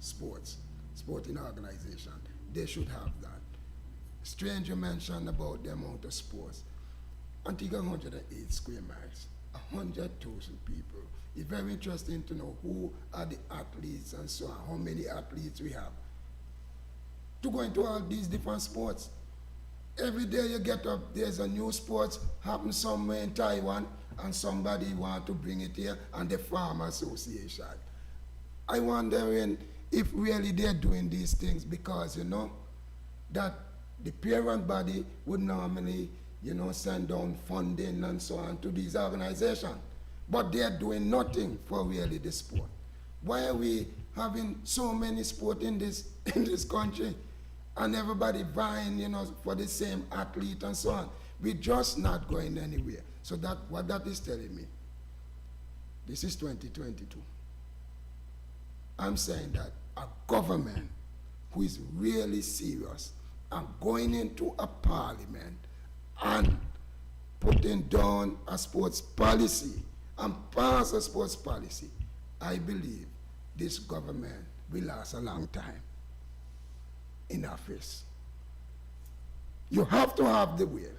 sporting organization, they should have that. Stranger mentioned about the amount of sports. Antigua 108 square miles, 100,000 people. It's very interesting to know who are the athletes and so on, how many athletes we have. To go into all these different sports. Every day you get up, there's a new sport happen somewhere in Taiwan, and somebody want to bring it here, and the Farm Association. I wonder if really they're doing these things because, that the parent body would normally, send down funding and so on to these organizations. But they're doing nothing for really the sport. Why are we having so many sport in this country, and everybody vying, for the same athlete and so on? We're just not going anywhere. So what that is telling me, this is 2022. I'm saying that a government who is really serious and going into a parliament and putting down a sports policy and pass a sports policy, I believe this government will last a long time in office. You have to have the will.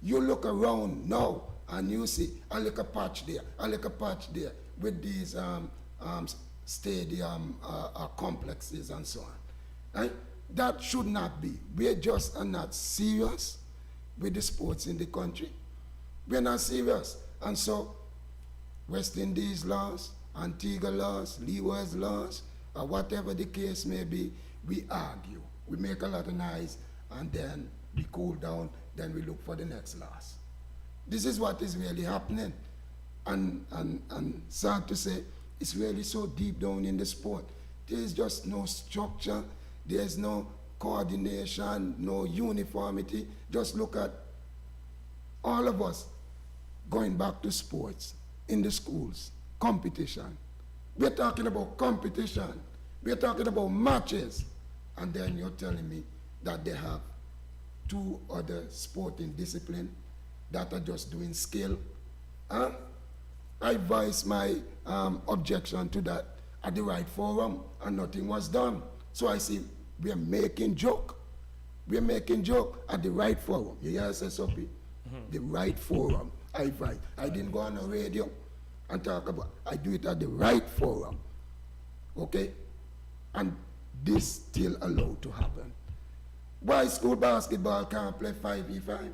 You look around now and you see a little patch there, a little patch there with these stadium complexes and so on. Right? That should not be. We just are not serious with the sports in the country. We're not serious. And so West Indies laws, Antigua laws, Leeways laws, or whatever the case may be, we argue. We make a lot of noise, and then we cool down, then we look for the next laws. This is what is really happening. and sad to say, it's really so deep down in the sport. There's just no structure, there's no coordination, no uniformity. Just look at all of us going back to sports in the schools, competition. We're talking about competition. We're talking about matches. And then you're telling me that they have 2 other sporting disciplines that are just doing skill. Huh? I voiced my objection to that at the right forum, and nothing was done. So I see we are making joke. We're making joke at the right forum. You hear SSOP? The right forum. I voice. I didn't go on the radio and talk about. I do it at the right forum. Okay? And this still allowed to happen. Why school basketball can't play 5v5?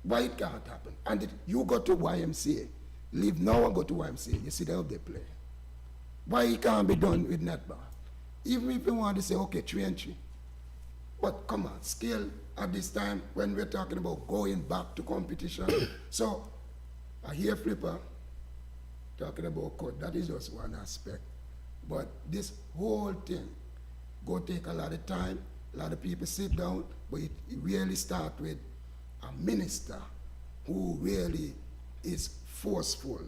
Why it can't happen? And you go to YMCA, leave now and go to YMCA, you see how they play. Why it can't be done with netball? Even if you want to say, okay, 3 and 3. But come on, skill at this time when we're talking about going back to competition. So I hear Flipper talking about code, that is just one aspect. But this whole thing go take a lot of time, a lot of people sit down, but it really start with a minister who really is forceful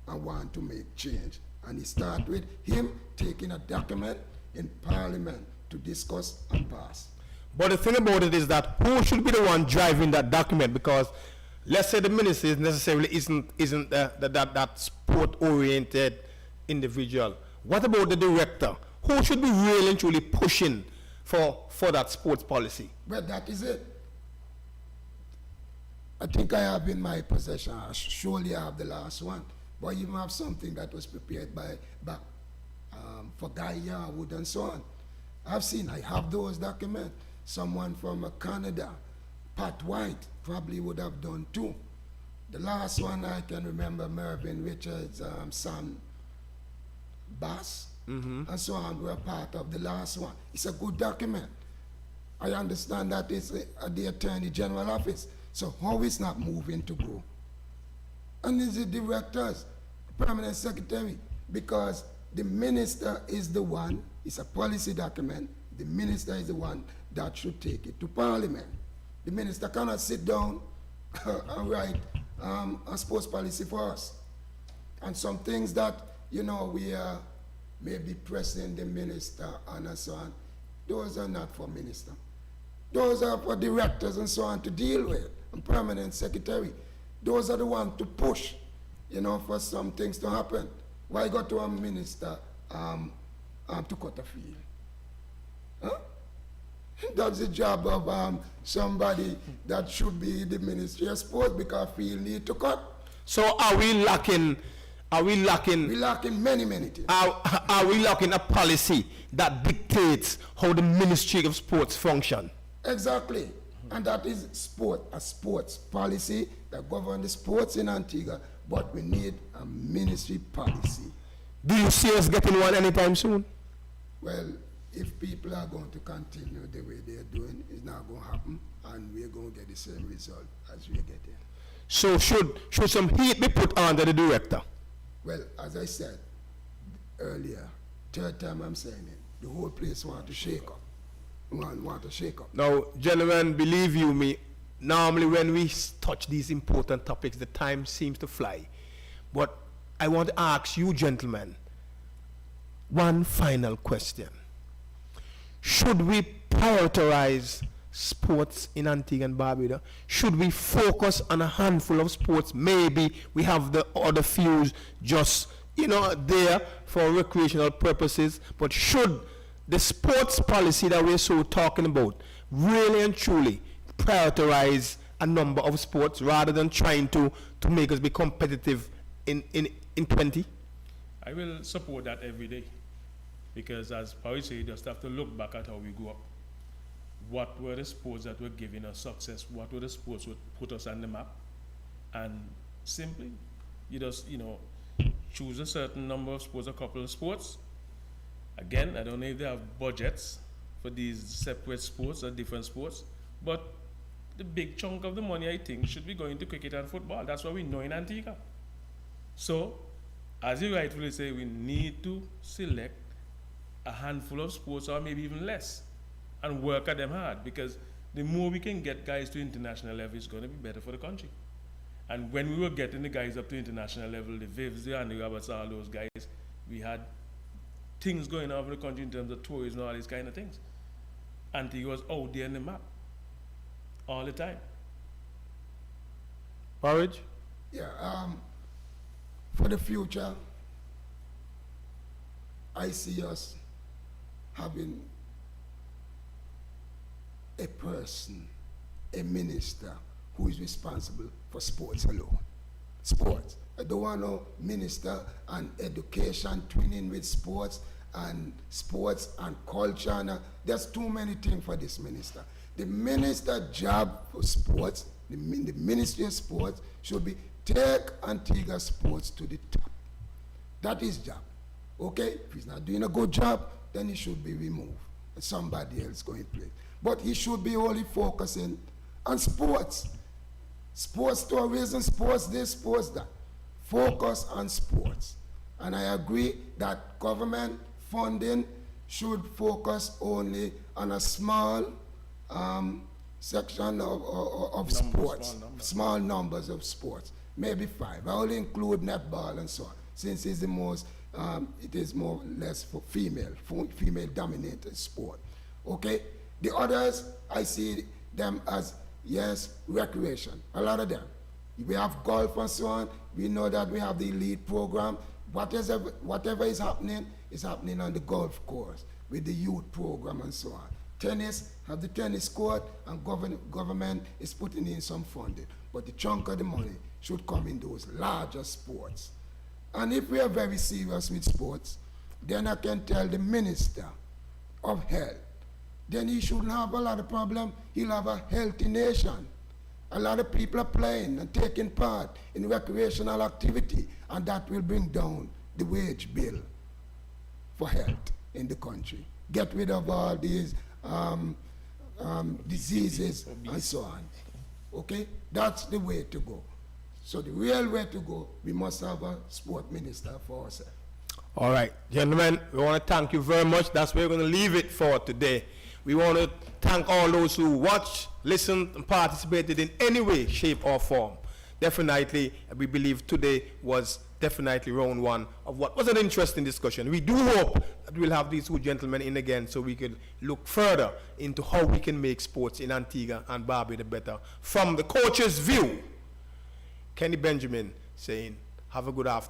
and want to make change. And it start with him taking a document in Parliament to discuss and pass. But the thing about it is that who should be the one driving that document? Because let's say the minister necessarily isn't that sport-oriented individual. What about the director? Who should be really and truly pushing for that sports policy? Well, that is it. I think I have in my possession, surely I have the last one, but you have something that was prepared for Guy Yarwood and so on. I have those documents. Someone from Canada, Pat White, probably would have done too. The last one I can remember, Mervyn Richards, Sam Bass, and so on were part of the last one. It's a good document. I understand that it's at the Attorney General office. So how is not moving to go? And it's the directors, permanent secretary, because the minister is the one, it's a policy document, the minister is the one that should take it to Parliament. The minister cannot sit down and write a sports policy for us. And some things that, we are maybe pressing the minister and so on, those are not for minister. Those are for directors and so on to deal with, and permanent secretary. Those are the ones to push, for some things to happen. Why go to a minister to cut a field? Huh? That's the job of somebody that should be the Ministry of Sports, because field need to cut. So are we lacking? We're lacking many things. Are we lacking a policy that dictates how the Ministry of Sports function? Exactly. And that is a sports policy that governs the sports in Antigua, but we need a ministry policy. Do you see us getting one anytime soon? Well, if people are going to continue the way they're doing, it's not going to happen, and we're going to get the same result as we're getting. So should some heat be put under the director? Well, as I said earlier, 3rd time I'm saying it, the whole place want to shake up. Want to shake up. Now, gentlemen, believe you me, normally when we touch these important topics, the time seems to fly. But I want to ask you, gentlemen, one final question. Should we prioritize sports in Antigua and Barbuda? Should we focus on a handful of sports? Maybe we have the other few just, there for recreational purposes, but should the sports policy that we're so talking about really and truly prioritize a number of sports rather than trying to make us be competitive in 20? I will support that every day, because as Parish said, you just have to look back at how we grew up. What were the sports that were giving us success? What were the sports that put us on the map? And simply, you just, choose a certain number of sports, a couple of sports. Again, I don't know if they have budgets for these separate sports or different sports, but the big chunk of the money, I think, should be going to cricket and football. That's what we know in Antigua. So, as you rightfully say, we need to select a handful of sports or maybe even less and work at them hard, because the more we can get guys to international level, it's going to be better for the country. And when we were getting the guys up to international level, the Vivs, the Andy Roberts, all those guys, we had things going on in the country in terms of tourism and all these kind of things. Antigua was out there in the map all the time. Porridge? Yeah, for the future, I see us having a person, a minister, who is responsible for sports alone. Sports. I don't want no minister and education twinning with sports and culture. And, there's too many things for this minister. The minister job for sports, the Ministry of Sports, should be take Antigua sports to the top. That is job. Okay? If he's not doing a good job, then he should be removed and somebody else go in place. But he should be only focusing on sports. Sports tourism, sports this, sports that. Focus on sports. And I agree that government funding should focus only on a small section of sports, small numbers of sports, maybe 5. I only include netball and so on, since it's the most, it is more or less for female-dominated sport. Okay? The others, I see them as, yes, recreation, a lot of them. We have golf and so on. We know that we have the elite program. Whatever is happening on the golf course with the youth program and so on. Tennis, have the tennis court, and government is putting in some funding. But the chunk of the money should come in those larger sports. And if we are very serious with sports, then I can tell the Minister of Health, then he shouldn't have a lot of problem. He'll have a healthy nation. A lot of people are playing and taking part in recreational activity, and that will bring down the wage bill for health in the country. Get rid of all these diseases and so on. Okay? That's the way to go. So the real way to go, we must have a sport minister for ourselves. All right, gentlemen, we want to thank you very much. That's where we're going to leave it for today. We want to thank all those who watched, listened, and participated in any way, shape, or form. Definitely, we believe today was definitely round one of what was an interesting discussion. We do hope that we'll have these two gentlemen in again so we can look further into how we can make sports in Antigua and Barbados better. From the coach's view, Kenny Benjamin saying, have a good afternoon.